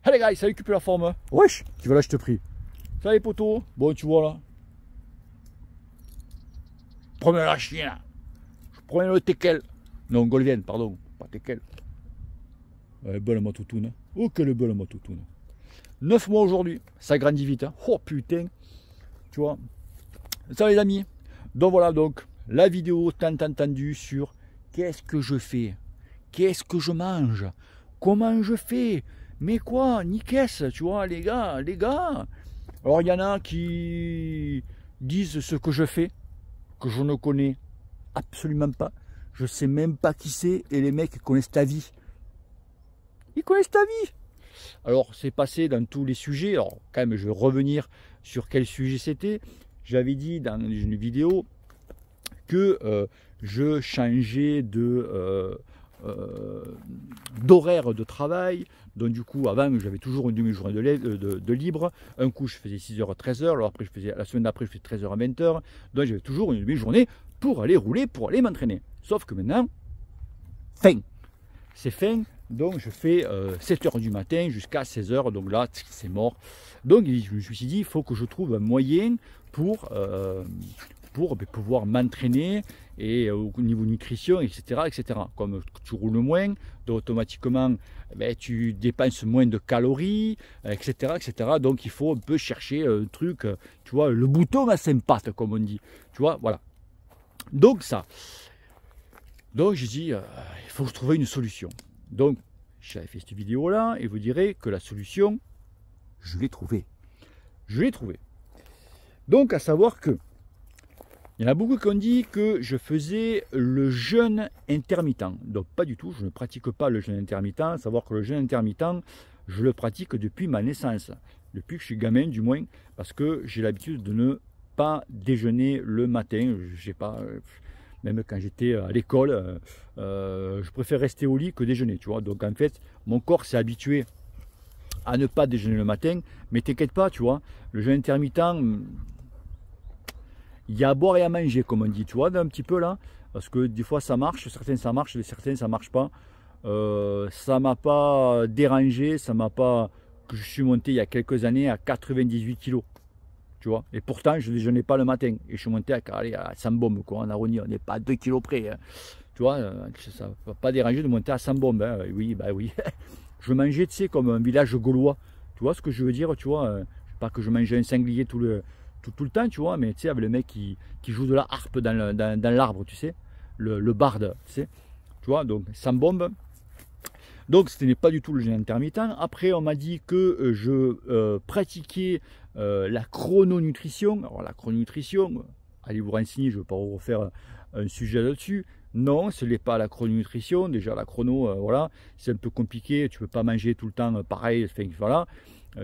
Allez gars, ça récupère la forme. Wesh, tu vas là, je te prie. Ça les poteaux. Bon, tu vois là. Prenez la chienne. Je prends le teckel. Non, Golvienne, pardon. Pas teckel. Belle ma toutoune. Oh, quelle belle ma toutoune. 9 mois aujourd'hui. Ça grandit vite. Hein. Oh putain. Tu vois. Ça les amis. Donc voilà, donc la vidéo tant entendue sur qu'est-ce que je fais. Qu'est-ce que je mange. Comment je fais. Mais quoi, ni qu'est-ce, tu vois, les gars. Alors, il y en a qui disent ce que je fais, que je ne connais absolument pas. Je sais même pas qui c'est, et les mecs connaissent ta vie. Ils connaissent ta vie. Alors, c'est passé dans tous les sujets. Alors, quand même, je vais revenir sur quel sujet c'était. J'avais dit dans une vidéo que je changeais d'horaire de travail. Donc du coup, avant, j'avais toujours une demi-journée de libre. Un coup, je faisais 6h à 13h. Alors après, la semaine d'après, je faisais 13h à 20h. Donc j'avais toujours une demi-journée pour aller rouler, pour aller m'entraîner. Sauf que maintenant, fin. C'est fin. Donc je fais 7h du matin jusqu'à 16h. Donc là, c'est mort. Donc je me suis dit, il faut que je trouve un moyen pour pouvoir m'entraîner et au niveau nutrition, etc. Comme tu roules moins, donc automatiquement tu dépenses moins de calories, etc. Donc il faut un peu chercher un truc, tu vois, le bouton à 5 pattes, comme on dit. Tu vois, voilà. Donc ça. Donc j'ai dit, il faut trouver une solution. Donc j'avais fait cette vidéo-là et vous direz que la solution, je l'ai trouvée. Je l'ai trouvée. Donc à savoir que il y en a beaucoup qui ont dit que je faisais le jeûne intermittent. Donc pas du tout, je ne pratique pas le jeûne intermittent. À savoir que le jeûne intermittent, je le pratique depuis ma naissance. Depuis que je suis gamin du moins, parce que j'ai l'habitude de ne pas déjeuner le matin. Je sais pas, même quand j'étais à l'école, je préfère rester au lit que déjeuner. Tu vois. Donc en fait, mon corps s'est habitué à ne pas déjeuner le matin. Mais t'inquiète pas, tu vois, le jeûne intermittent... Il y a à boire et à manger, comme on dit, tu vois, un petit peu là, parce que des fois ça marche, certains ça marche, certains ça marche pas. Ça m'a pas dérangé, ça m'a pas... Je suis monté il y a quelques années à 98 kg, tu vois, et pourtant je ne déjeunais pas le matin, et je suis monté à 100 bombes, quoi, en arrondi, on n'est pas à 2 kg près, hein. Tu vois, ça ne va pas déranger de monter à 100 bombes, hein. Oui, bah oui, je mangeais, tu sais, comme un village gaulois, tu vois ce que je veux dire, tu vois, pas que je mangeais un sanglier tout le temps, tu vois, mais tu sais, avec le mec qui joue de la harpe dans l'arbre, tu sais, le barde, tu sais, tu vois, donc sans bombe. Donc ce n'est pas du tout le jeûne intermittent. Après, on m'a dit que je pratiquais la chrononutrition. Alors la chrononutrition, allez vous renseigner, je ne vais pas vous refaire un sujet là-dessus. Non, ce n'est pas la chrononutrition. Déjà la chrono, voilà, c'est un peu compliqué, tu ne peux pas manger tout le temps pareil, enfin, voilà.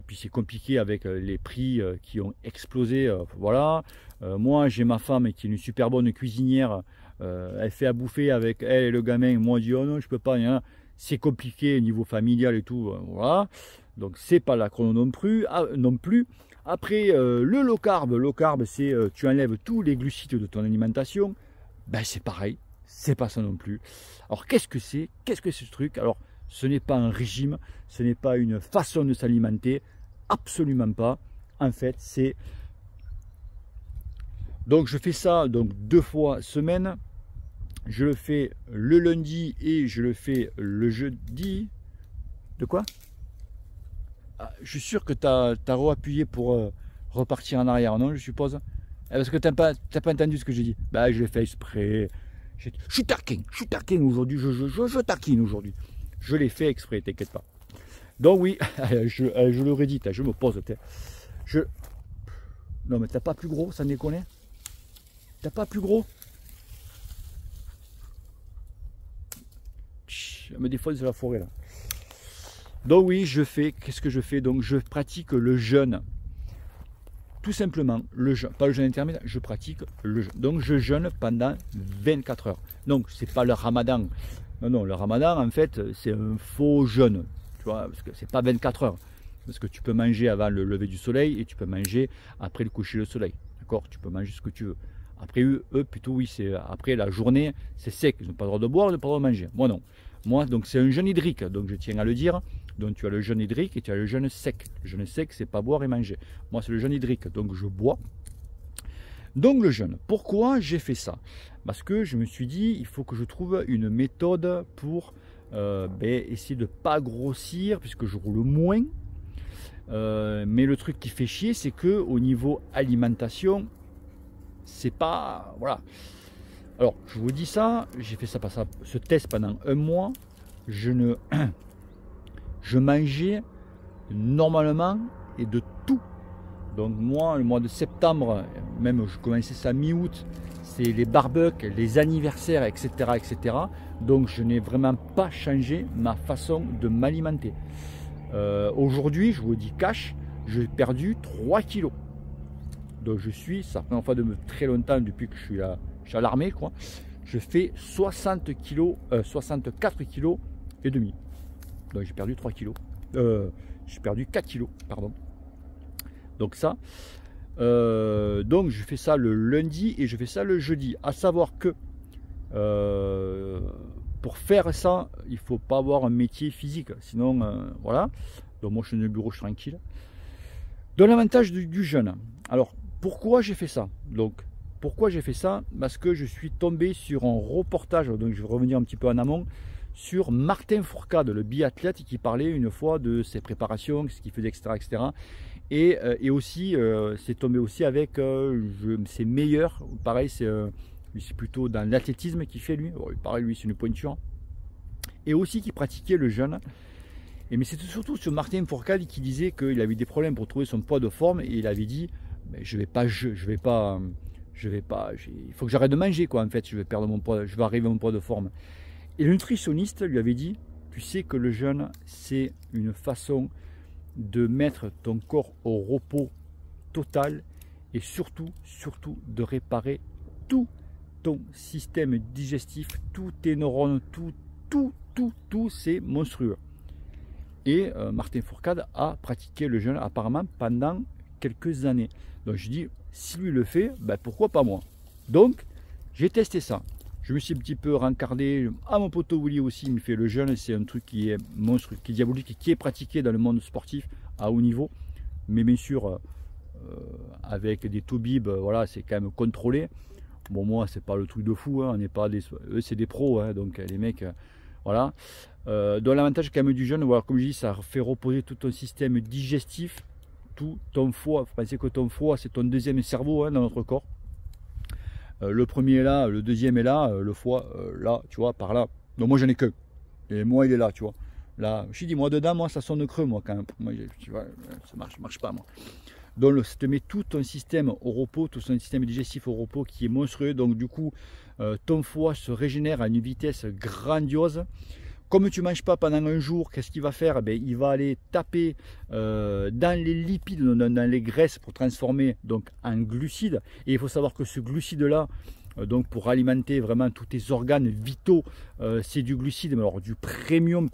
Puis c'est compliqué avec les prix qui ont explosé, voilà. Moi j'ai ma femme qui est une super bonne cuisinière, elle fait à bouffer avec elle et le gamin, moi je dis oh non je peux pas, hein. C'est compliqué au niveau familial et tout, voilà. Donc c'est pas la chrono non plus. Après le low carb c'est tu enlèves tous les glucides de ton alimentation, ben c'est pareil, c'est pas ça non plus. Alors qu'est-ce que c'est ce truc? Alors ce n'est pas un régime, ce n'est pas une façon de s'alimenter, absolument pas. En fait, c'est... Donc je fais ça donc 2 fois semaine. Je le fais le lundi et je le fais le jeudi. De quoi? Ah, je suis sûr que tu as re-appuyé pour repartir en arrière, non, je suppose? Parce que tu n'as pas entendu ce que j'ai dit. Bah, je l'ai fait exprès. Je suis taquin aujourd'hui, je taquine aujourd'hui. Je l'ai fait exprès, t'inquiète pas. Donc oui, je le rédite, je me pose. Non mais t'as pas plus gros, ça déconne? T'as pas plus gros? Je me défonce de la forêt là. Donc oui, qu'est-ce que je fais? Donc je pratique le jeûne. Tout simplement, le jeûne, pas le jeûne intermittent, je pratique le jeûne. Donc je jeûne pendant 24 heures. Donc c'est pas le ramadan. Non, le ramadan en fait c'est un faux jeûne. Tu vois, parce que c'est pas 24 heures. Parce que tu peux manger avant le lever du soleil et tu peux manger après le coucher du soleil. D'accord? Tu peux manger ce que tu veux. Après eux plutôt oui, c'est après la journée, c'est sec. Ils n'ont pas le droit de boire, ils n'ont pas le droit de manger. Moi non. Moi donc c'est un jeûne hydrique, donc je tiens à le dire. Donc tu as le jeûne hydrique et tu as le jeûne sec. Le jeûne sec, c'est pas boire et manger. Moi, c'est le jeûne hydrique, donc je bois. Donc le jeûne. Pourquoi j'ai fait ça? Parce que je me suis dit, il faut que je trouve une méthode pour essayer de ne pas grossir, puisque je roule moins. Mais le truc qui fait chier, c'est que au niveau alimentation, c'est pas... Voilà. Alors, je vous dis ça, j'ai fait ça, ce test pendant un mois. Je mangeais normalement et de tout. Donc moi, le mois de septembre, même je commençais ça mi-août, c'est les barbecues, les anniversaires, etc., etc. Donc je n'ai vraiment pas changé ma façon de m'alimenter. Aujourd'hui, je vous dis cash, j'ai perdu 3 kilos. Donc je suis, ça fait une fois de très longtemps, depuis que je suis à l'armée, quoi. Je fais 64 kilos et demi. Donc j'ai perdu 3 kilos. J'ai perdu 4 kilos, pardon. Donc ça, donc je fais ça le lundi et je fais ça le jeudi. À savoir que pour faire ça, il ne faut pas avoir un métier physique. Sinon, voilà. Donc moi je suis dans le bureau, je suis tranquille. Donc l'avantage du jeûne. Alors pourquoi j'ai fait ça? Donc pourquoi j'ai fait ça? Parce que je suis tombé sur un reportage, donc je vais revenir un petit peu en amont, sur Martin Fourcade, le biathlète, qui parlait une fois de ses préparations, ce qu'il faisait, etc. etc. Et aussi, c'est tombé aussi avec ses meilleurs, pareil, c'est plutôt dans l'athlétisme qu'il fait lui, pareil, lui c'est une pointure, et aussi qui pratiquait le jeûne. Mais c'était surtout sur Martin Fourcade qui disait qu'il avait des problèmes pour trouver son poids de forme, et il avait dit, mais il faut que j'arrête de manger, quoi, en fait, je vais perdre mon poids, je vais arriver à mon poids de forme. Et le nutritionniste lui avait dit, tu sais que le jeûne, c'est une façon de mettre ton corps au repos total et surtout de réparer tout ton système digestif, tous tes neurones, tout, c'est monstrueux. Et Martin Fourcade a pratiqué le jeûne apparemment pendant quelques années. Donc je dis, si lui le fait, ben pourquoi pas moi? Donc j'ai testé ça. Je me suis un petit peu rencardé. À mon poteau Willy aussi, il me fait le jeûne. C'est un truc qui est monstrueux, qui est diabolique, qui est pratiqué dans le monde sportif à haut niveau. Mais bien sûr, avec des toubibs, voilà, c'est quand même contrôlé. Bon, moi, c'est pas le truc de fou. Hein, on n'est pas des, eux, c'est des pros. Hein, donc les mecs, voilà. Donc l'avantage quand même du jeûne, voilà, comme je dis, ça fait reposer tout ton système digestif, tout ton foie. Il faut penser que ton foie, c'est ton deuxième cerveau, hein, dans notre corps. Le premier est là, le deuxième est là, le foie là, tu vois, par là. Donc moi j'en ai qu'un. Et moi il est là, tu vois. Là, je dis moi dedans, moi ça sonne creux, moi quand même. Moi, tu vois, ça marche pas moi. Donc ça te met tout ton système au repos, tout ton système digestif au repos qui est monstrueux. Donc du coup, ton foie se régénère à une vitesse grandiose. Comme tu ne manges pas pendant un jour, qu'est-ce qu'il va faire? Il va aller taper dans les lipides, dans les graisses pour transformer donc en glucides. Et il faut savoir que ce glucide-là, donc pour alimenter vraiment tous tes organes vitaux, c'est du glucide, mais alors du premium,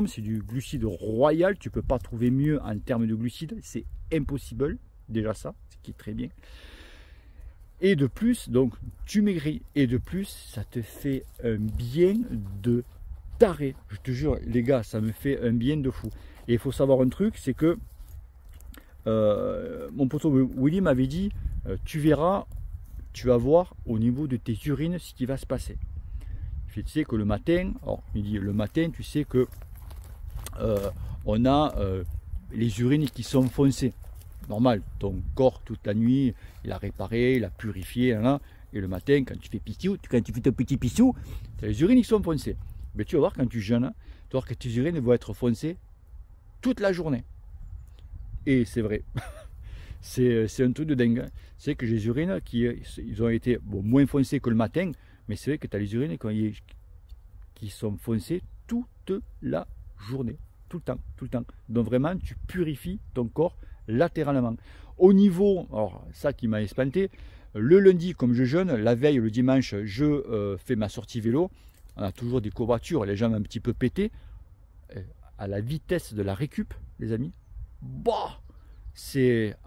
c'est du glucide royal. Tu ne peux pas trouver mieux en termes de glucides, c'est impossible, déjà ça, ce qui est très bien. Et de plus, donc tu maigris, et de plus, ça te fait un bien de taré, je te jure les gars, ça me fait un bien de fou. Et il faut savoir un truc, c'est que mon poteau Willy m'avait dit, tu verras, tu vas voir au niveau de tes urines ce qui va se passer. Tu sais que le matin, alors, il dit le matin, tu sais que on a les urines qui sont foncées. Normal, ton corps toute la nuit, il a réparé, il a purifié, hein, et le matin, quand tu fais pissou, quand tu fais ton petit pissou, tu as les urines qui sont foncées. Mais tu vas voir quand tu jeûnes, tu vas voir que tes urines vont être foncées toute la journée. Et c'est vrai. C'est un truc de dingue. C'est que j'ai les urines ils ont été moins foncées que le matin, mais c'est vrai que tu as les urines qui sont foncées toute la journée. Tout le temps. Donc vraiment, tu purifies ton corps latéralement. Au niveau, alors ça qui m'a espanté, le lundi, comme je jeûne, la veille, le dimanche, je fais ma sortie vélo. On a toujours des courbatures, les jambes un petit peu pétées, à la vitesse de la récup, les amis. Bah, c'est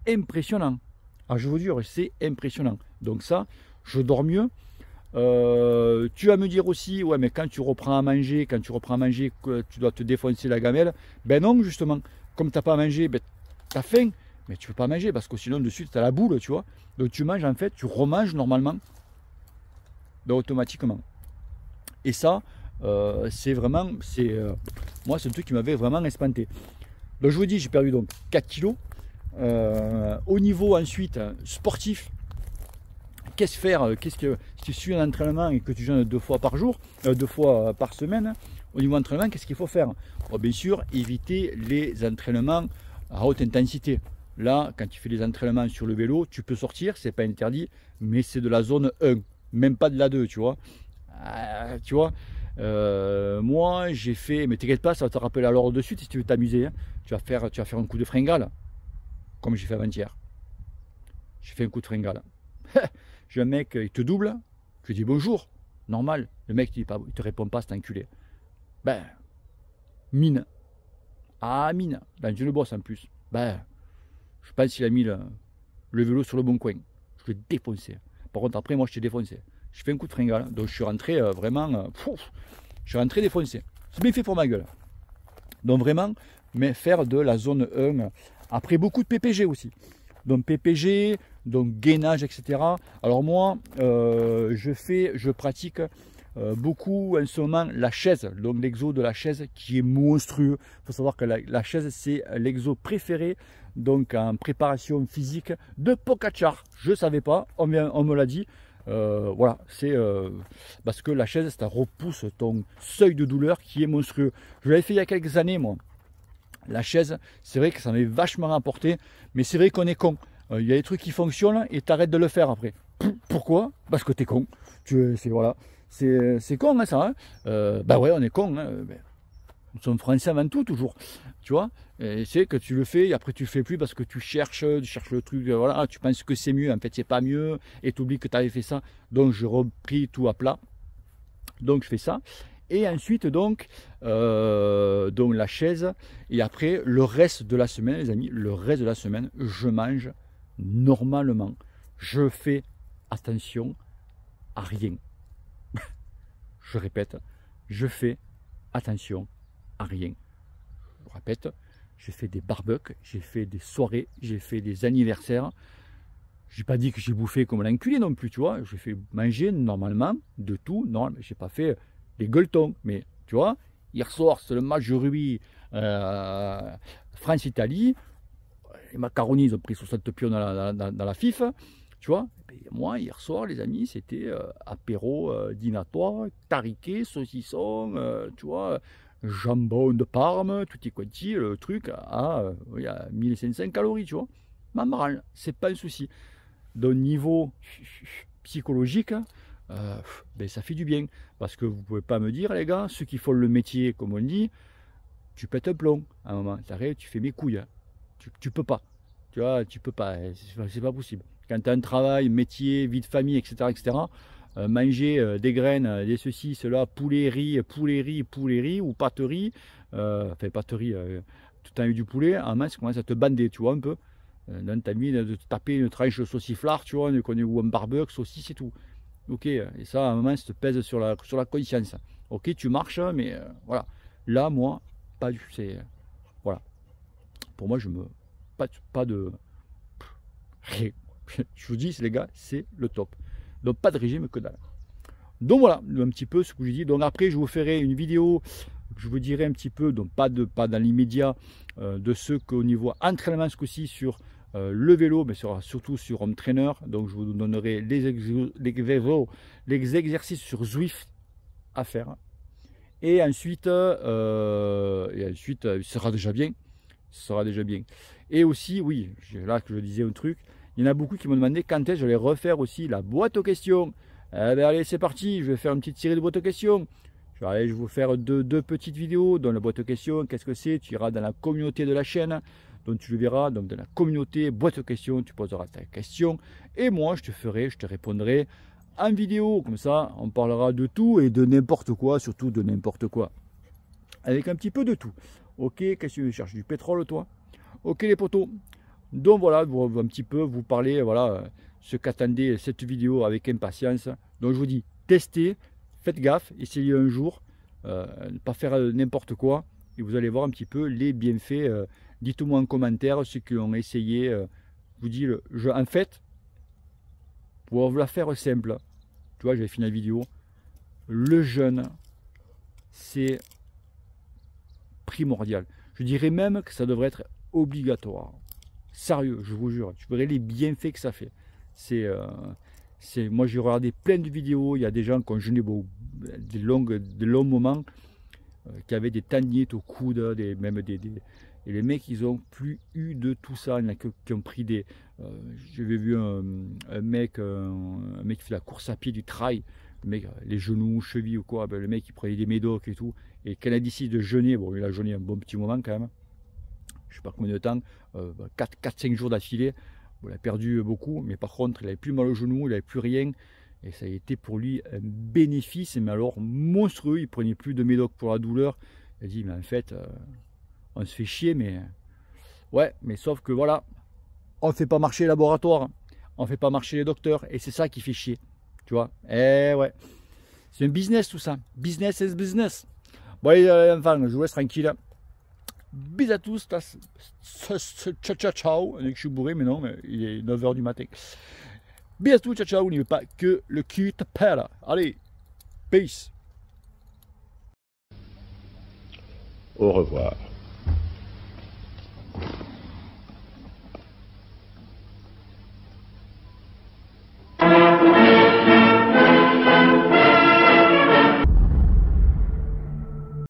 impressionnant. Ah, je vous jure, c'est impressionnant. Donc ça, je dors mieux. Tu vas me dire aussi, ouais, mais quand tu reprends à manger, que tu dois te défoncer la gamelle. Ben non, justement, comme tu n'as pas à manger, ben, tu as faim, mais tu ne peux pas manger parce que sinon, de suite, tu as la boule, tu vois. Donc tu manges, en fait, tu remanges normalement, donc automatiquement. Et ça, c'est vraiment, moi, c'est un truc qui m'avait vraiment espanté. Donc je vous dis, j'ai perdu donc 4 kilos. Au niveau ensuite sportif, qu'est-ce faire? Si tu suis un entraînement et que tu jeûnes 2 fois par jour, 2 fois par semaine, au niveau entraînement, qu'est-ce qu'il faut faire? Bon, bien sûr, éviter les entraînements à haute intensité. Là, quand tu fais les entraînements sur le vélo, tu peux sortir, c'est pas interdit, mais c'est de la zone 1, même pas de la 2, tu vois. Moi, j'ai fait, mais t'inquiète pas, ça va te rappeler à l'heure de suite si tu veux t'amuser. Hein. Tu vas faire un coup de fringale, comme j'ai fait avant-hier. J'ai fait un coup de fringale. J'ai un mec, il te double, je lui dis bonjour, normal. Le mec, il te répond pas, c'est enculé. Ben, mine. Ah, mine. Ben, je le bosse en plus. Ben, je pense qu'il a mis le vélo sur le bon coin. Je l'ai défoncé. Par contre, après, moi, je t'ai défoncé. Je fais un coup de fringale. Donc, je suis rentré vraiment. Je suis rentré défoncé. C'est bien fait pour ma gueule. Donc, vraiment, mais faire de la zone 1. Après, beaucoup de PPG aussi. Donc, PPG, donc gainage, etc. Alors, moi, je pratique beaucoup en ce moment la chaise. Donc, l'exo de la chaise qui est monstrueux. Il faut savoir que la chaise, c'est l'exo préféré. Donc, en préparation physique de Pogacar. Je ne savais pas, on me l'a dit. Voilà, c'est parce que la chaise, ça repousse ton seuil de douleur qui est monstrueux. Je l'avais fait il y a quelques années, moi. La chaise, c'est vrai que ça m'avait vachement rapporté, mais c'est vrai qu'on est con. Il y a des trucs qui fonctionnent et tu arrêtes de le faire après. Pourquoi? Parce que tu es con. Voilà. C'est con, hein, ça. Hein. Bah ouais, on est con. Hein. Nous sommes français avant tout, toujours. Tu vois, c'est que tu le fais et après tu le fais plus parce que tu cherches le truc, voilà, tu penses que c'est mieux, en fait c'est pas mieux et tu oublies que tu avais fait ça. Donc je repris tout à plat. Donc je fais ça. Et ensuite donc la chaise. Et après le reste de la semaine, les amis, le reste de la semaine, je mange normalement. Je fais attention à rien. Je répète, je fais attention à rien. Je répète, j'ai fait des barbecues, j'ai fait des soirées, j'ai fait des anniversaires. J'ai pas dit que j'ai bouffé comme l'enculé non plus, tu vois. J'ai fait manger normalement de tout. Non, mais j'ai pas fait des gueuletons. Mais tu vois, hier soir, c'est le match de rugby France-Italie. Les macaronis, ils ont pris 60 pions dans la FIF. Tu vois, et moi, hier soir, les amis, c'était apéro dînatoire, tariqué, saucisson, tu vois, jambon de Parme, tutti quanti, le truc à 1500 calories, tu vois. Ma marale, c'est pas un souci. Donc, niveau psychologique, ben, ça fait du bien. Parce que vous pouvez pas me dire, les gars, ceux qui font le métier, comme on dit, tu pètes un plomb à un moment. Tu fais mes couilles. Tu peux pas. Tu vois, tu peux pas. C'est pas possible. Quand tu as un travail, métier, vie de famille, etc., manger des graines, des ceci, cela, poulet, riz, ou pâterie, enfin pâterie, tout en eu du poulet, en main, ça commence à te bander, tu vois, un peu. Dans ta mine, de te taper une tranche de sauciflard, tu vois, ou un barbecue, saucisse et tout. Ok, et ça, à un moment, ça te pèse sur la conscience. Ok, tu marches, mais voilà. Là, moi, pas du tout. Voilà. Pour moi, pas de. Rien. Je vous dis, les gars, c'est le top. Donc, pas de régime que dalle. Donc, voilà, un petit peu ce que je dis. Donc, après, je vous ferai une vidéo. Je vous dirai un petit peu, donc pas dans l'immédiat, de ce qu'au niveau entraînement, ce coup-ci, sur le vélo, mais surtout sur Home Trainer. Donc, je vous donnerai les exercices sur Zwift à faire. Et ensuite, ce sera déjà bien. Ce sera déjà bien. Et aussi, oui, là que je disais un truc, il y en a beaucoup qui m'ont demandé quand est-ce que j'allais refaire aussi la boîte aux questions. Eh bien, allez, c'est parti, je vais faire une petite série de boîtes aux questions. Je vais vous faire deux petites vidéos dans la boîte aux questions. Qu'est-ce que c'est? Tu iras dans la communauté de la chaîne, donc tu le verras. Donc dans la communauté boîte aux questions, tu poseras ta question. Et moi, je te répondrai en vidéo. Comme ça, on parlera de tout et de n'importe quoi, surtout de n'importe quoi. Avec un petit peu de tout. Ok, qu'est-ce que tu cherches? Du pétrole, toi? Ok, les potos. Donc voilà, un petit peu vous parler, voilà, ce qu'attendait cette vidéo avec impatience. Donc je vous dis testez, faites gaffe, essayez un jour, ne pas faire n'importe quoi, et vous allez voir un petit peu les bienfaits. Dites-moi en commentaire ceux qui ont essayé. Je vous dis, en fait, pour vous la faire simple, tu vois, j'avais fini la vidéo, le jeûne, c'est primordial. Je dirais même que ça devrait être obligatoire. Sérieux, je vous jure, tu verrais les bienfaits que ça fait. Moi j'ai regardé plein de vidéos, il y a des gens qui ont jeûné des longs moments, qui avaient des tendinites au coude, et les mecs ils ont plus eu de tout ça. Il y en a qui ont pris des... J'avais vu un mec qui fait la course à pied du trail, le mec, les genoux, chevilles ou quoi, le mec il prenait des médocs et tout, et quand il a décidé de jeûner, bon il a jeûné un bon petit moment quand même, je sais pas combien de temps, 4-5 jours d'affilée, il a perdu beaucoup, mais par contre il avait plus mal au genou, il avait plus rien, et ça a été pour lui un bénéfice, mais alors monstrueux. Il prenait plus de médocs pour la douleur. Il a dit mais en fait on se fait chier, mais ouais, mais sauf que voilà, on ne fait pas marcher les laboratoires, on ne fait pas marcher les docteurs, et c'est ça qui fait chier, tu vois. Eh ouais, c'est un business tout ça, business is business. Bon allez les enfants, je vous laisse tranquille. Bisous à tous, ciao ciao ciao. Je suis bourré, mais non, mais il est 9 h du matin. Bisous à tous, ciao ciao, n'oubliez pas que le cul te pèle. Allez, peace. Au revoir.